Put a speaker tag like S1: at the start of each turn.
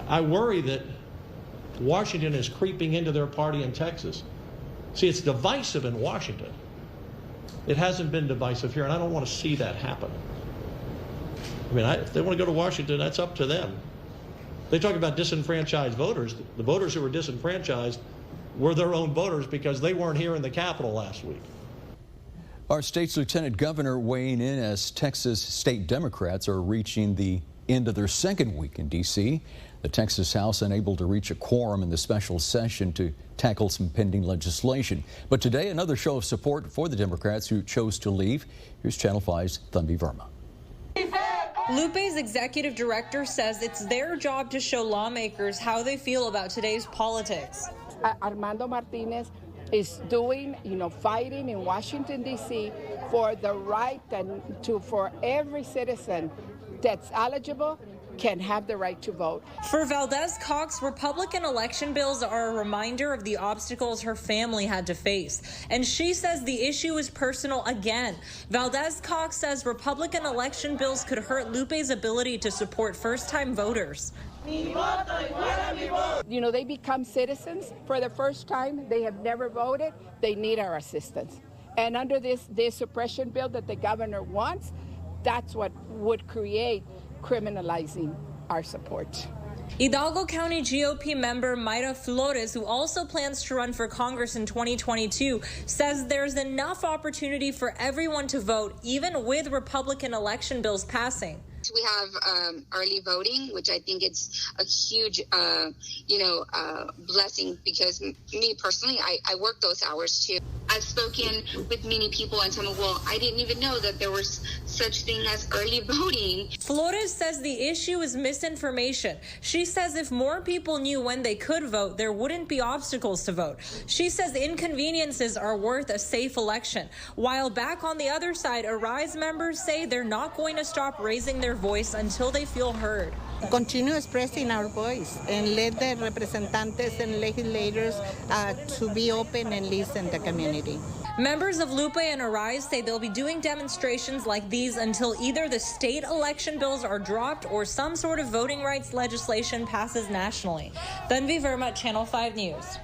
S1: I worry that Washington is creeping into their party in Texas. See, it's divisive in Washington. It hasn't been divisive here, and I don't want to see that happen. I mean, if they want to go to Washington, that's up to them. They talk about disenfranchised voters. The voters who were disenfranchised were their own voters because they weren't here in the Capitol last week.
S2: Our state's lieutenant governor weighing in as Texas state Democrats are reaching the end of their second week in D.C. The Texas House unable to reach a quorum in the special session to tackle some pending legislation. But today, another show of support for the Democrats who chose to leave. Here's Channel 5's Tanvi Verma.
S3: Lupe's executive director says it's their job to show lawmakers how they feel about today's politics.
S4: Armando Martinez is doing, fighting in Washington, D.C. for the right for every citizen that's eligible can have the right to vote.
S3: For Valdez Cox, Republican election bills are a reminder of the obstacles her family had to face. And she says the issue is personal again. Valdez Cox says Republican election bills could hurt Lupe's ability to support first-time voters.
S4: They become citizens for the first time. They have never voted. They need our assistance. And under this suppression bill that the governor wants, that's what would create criminalizing our support.
S3: Hidalgo County GOP member Mayra Flores, who also plans to run for Congress in 2022, says there's enough opportunity for everyone to vote, even with Republican election bills passing.
S5: We have early voting, which I think it's a huge, blessing because me personally, I work those hours too. I've spoken with many people and told me, well, I didn't even know that there was such thing as early voting.
S3: Flores says the issue is misinformation. She says if more people knew when they could vote, there wouldn't be obstacles to vote. She says inconveniences are worth a safe election. While back on the other side, Arise members say they're not going to stop raising their voice until they feel heard.
S6: Continue expressing our voice and let the representantes and legislators to be open and listen to the community.
S3: Members of Lupe and Arise say they'll be doing demonstrations like these until either the state election bills are dropped or some sort of voting rights legislation passes nationally. Tanvi Verma, Channel 5 News.